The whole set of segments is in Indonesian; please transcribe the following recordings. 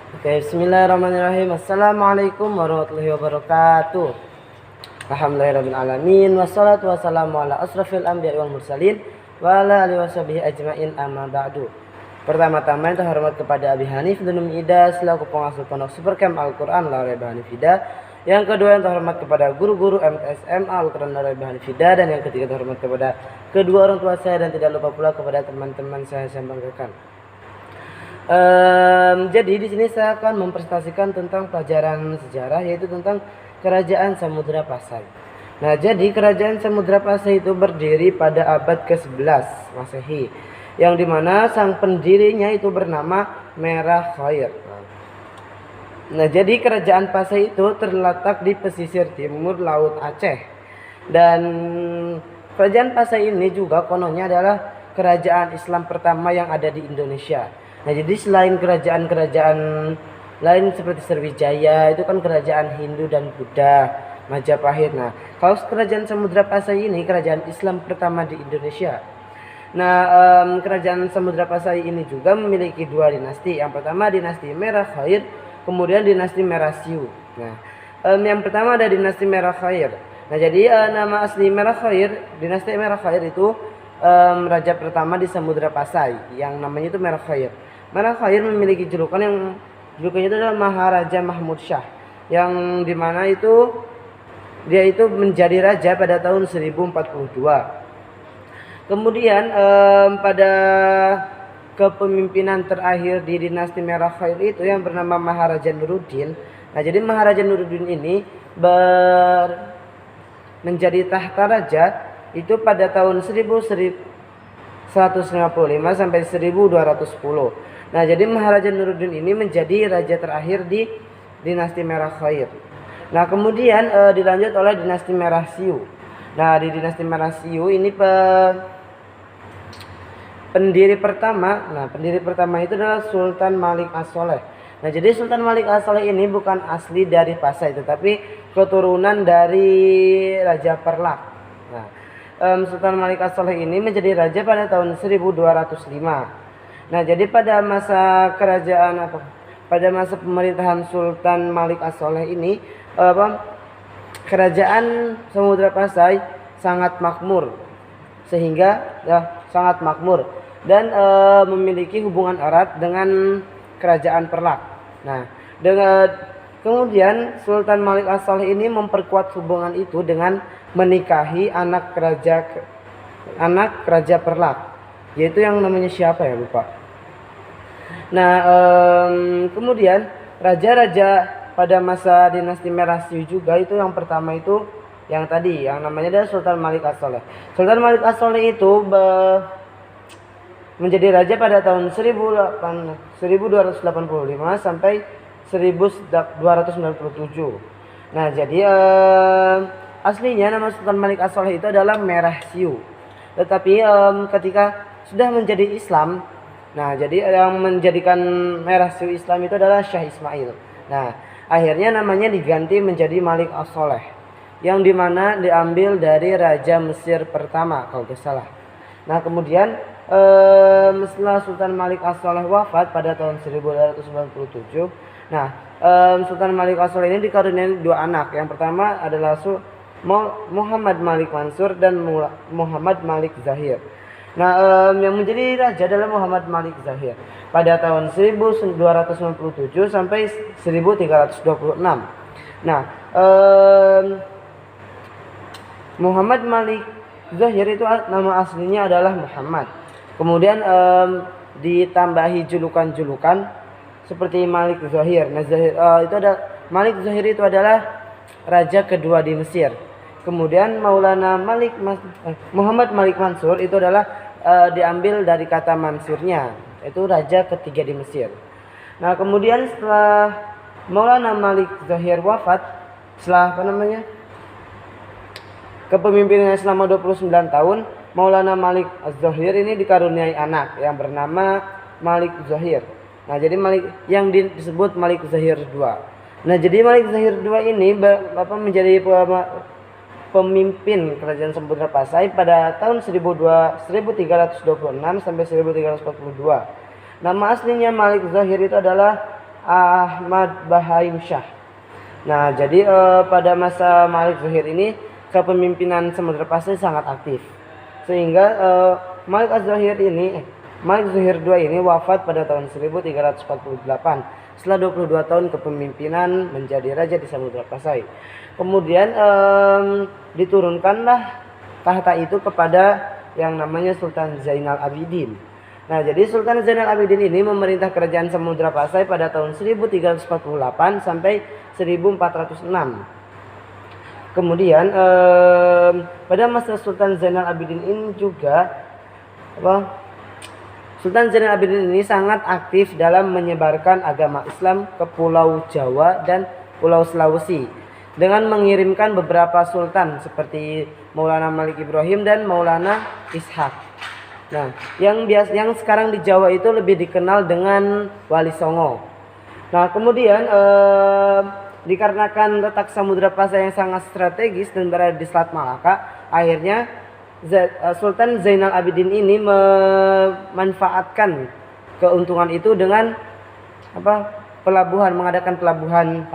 Oke, bismillahirrahmanirrahim. Assalamualaikum warahmatullahi wabarakatuh. Alhamdulillahirabbil alamin wassalatu wassalamu ala asrofil anbiya'i wal mursalin wa ala alihi washabihi ajmain amma ba'du. Pertama-tama yang terhormat kepada Abi Hanif Dunum Ida selaku pengasuh pondok Supercamp Al-Qur'an Laureba Hanifida. Yang kedua yang terhormat kepada guru-guru MTSM Al-Qur'an Laureba Hanifida, dan yang ketiga terhormat kepada kedua orang tua saya dan tidak lupa pula kepada teman-teman saya yang banggakan. Jadi di sini saya akan mempresentasikan tentang pelajaran sejarah, yaitu tentang Kerajaan Samudra Pasai. Nah, jadi Kerajaan Samudra Pasai itu berdiri pada abad ke-11 Masehi, yang dimana sang pendirinya itu bernama Merah Khair. Nah, jadi Kerajaan Pasai itu terletak di pesisir timur Laut Aceh, dan Kerajaan Pasai ini juga kononnya adalah kerajaan Islam pertama yang ada di Indonesia. Nah, jadi selain kerajaan-kerajaan lain seperti Sriwijaya itu kan kerajaan Hindu dan Buddha, Majapahit. Nah, kalau Kerajaan Samudra Pasai ini kerajaan Islam pertama di Indonesia. Nah, Kerajaan Samudra Pasai ini juga memiliki dua dinasti. Yang pertama dinasti Merah Khair, kemudian dinasti Merah Siu. Nah, yang pertama ada dinasti Merah Khair. Nah, jadi nama asli Merah Khair, dinasti Merah Khair itu raja pertama di Samudra Pasai yang namanya itu Merah Khair. Merah Khair memiliki julukannya itu adalah Maharaja Mahmud Shah, yang dimana itu dia itu menjadi raja pada tahun 1042. Kemudian pada kepemimpinan terakhir di dinasti Merah Khair itu yang bernama Maharaja Nuruddin. Nah, jadi Maharaja Nuruddin ini menjadi tahta raja itu pada tahun 1155 sampai 1210. Nah, jadi Maharaja Nuruddin ini menjadi raja terakhir di dinasti Merah Khair. Nah, kemudian dilanjut oleh dinasti Merah Siu. Nah, di dinasti Merah Siu ini pendiri pertama itu adalah Sultan Malik As-Shaleh. Nah, jadi Sultan Malik As-Shaleh ini bukan asli dari Pasai, tetapi keturunan dari Raja Perlak. Nah, Sultan Malik As-Shaleh ini menjadi raja pada tahun 1205. Nah, jadi pada masa pemerintahan Sultan Malik As-Shaleh ini kerajaan Samudra Pasai sangat makmur, dan memiliki hubungan erat dengan kerajaan Perlak. Nah, kemudian Sultan Malik As-Shaleh ini memperkuat hubungan itu dengan menikahi anak raja Perlak, yaitu yang namanya siapa ya, lupa. Nah, kemudian raja-raja pada masa dinasti Merah Siu juga itu yang pertama itu yang tadi yang namanya adalah Sultan Malik As-Shaleh. Sultan Malik As-Shaleh itu menjadi raja pada tahun 1285 sampai 1297. Nah, jadi aslinya nama Sultan Malik As-Shaleh itu adalah Merah Siu. Tetapi ketika sudah menjadi Islam, nah, jadi yang menjadikan Merah Siu Islam itu adalah Syah Ismail. Nah, akhirnya namanya diganti menjadi Malik As-Shaleh, yang dimana diambil dari Raja Mesir pertama kalau tidak salah. Nah, kemudian setelah Sultan Malik As-Shaleh wafat pada tahun 1297, nah Sultan Malik As-Shaleh ini dikaruniai dua anak. Yang pertama adalah Muhammad Malik Mansur dan Muhammad Malik Zahir. Nah, yang menjadi raja adalah Muhammad Malik Zahir pada tahun 1297 sampai 1326. Nah, Muhammad Malik Zahir itu nama aslinya adalah Muhammad. Kemudian ditambahi julukan-julukan seperti Malik Zahir. Nah, Malik Zahir itu adalah raja kedua di Mesir. Kemudian Muhammad Malik Mansur itu adalah diambil dari kata Mansurnya, itu raja ketiga di Mesir. Nah, kemudian setelah Maulana Malik Zahir wafat, setelah kepemimpinannya selama 29 tahun, Maulana Malik Az-Zahir ini dikaruniai anak yang bernama Malik Zahir. Nah, jadi yang disebut Malik Zahir II. Nah, jadi Malik Zahir II ini menjadi pemimpin Kerajaan Samudra Pasai pada tahun 1326 sampai 1342. Nama aslinya Malik Zahir itu adalah Ahmad Bahaim Shah. Nah, jadi pada masa Malik Zuhair ini kepemimpinan Samudra Pasai sangat aktif. Sehingga Malik Az-Zuhair ini Malik Zuhair II ini wafat pada tahun 1348 setelah 22 tahun kepemimpinan menjadi raja di Samudra Pasai. Kemudian diturunkanlah tahta itu kepada yang namanya Sultan Zainal Abidin. Nah, jadi Sultan Zainal Abidin ini memerintah kerajaan Samudra Pasai pada tahun 1348 sampai 1406. Kemudian pada masa Sultan Zainal Abidin ini juga Sultan Zainal Abidin ini sangat aktif dalam menyebarkan agama Islam ke Pulau Jawa dan Pulau Sulawesi dengan mengirimkan beberapa sultan seperti Maulana Malik Ibrahim dan Maulana Ishak. Nah, yang sekarang di Jawa itu lebih dikenal dengan Wali Songo. Nah, kemudian dikarenakan letak Samudra Pasai yang sangat strategis dan berada di Selat Malaka, akhirnya Sultan Zainal Abidin ini memanfaatkan keuntungan itu dengan mengadakan pelabuhan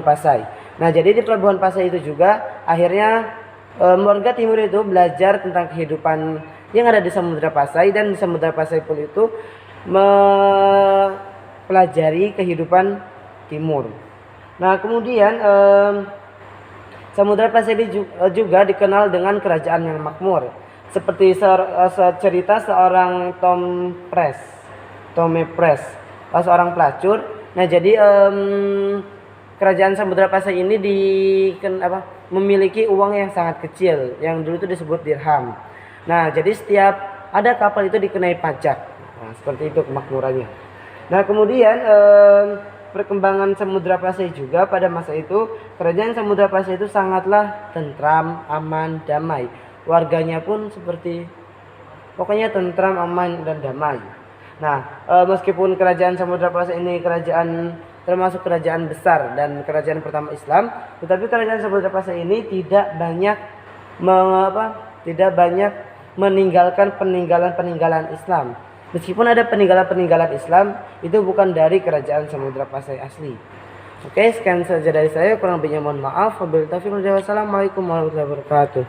Pasai. Nah, jadi di pelabuhan Pasai itu juga akhirnya warga timur itu belajar tentang kehidupan yang ada di Samudra Pasai, dan di Samudra Pasai pun itu mempelajari kehidupan timur. Nah, kemudian Samudra Pasai juga dikenal dengan kerajaan yang makmur. Seperti cerita seorang Tome Pres, seorang pelacur. Nah, jadi kerajaan Samudra Pasai ini memiliki uang yang sangat kecil, yang dulu itu disebut dirham. Nah, jadi setiap ada kapal itu dikenai pajak. Nah, seperti itu kemakmurannya. Nah, kemudian perkembangan Samudra Pasai juga pada masa itu, kerajaan Samudra Pasai itu sangatlah tentram, aman, damai. Warganya pun pokoknya tentram, aman, dan damai. Nah, meskipun kerajaan Samudra Pasai ini termasuk kerajaan besar dan kerajaan pertama Islam, tetapi kerajaan Samudra Pasai ini tidak banyak meninggalkan peninggalan Islam. Meskipun ada peninggalan Islam, itu bukan dari kerajaan Samudra Pasai asli. Oke, sekian saja dari saya. Kurang lebihnya mohon maaf. Wabillahi taufiq wal hidayah. Wassalamualaikum warahmatullahi wabarakatuh.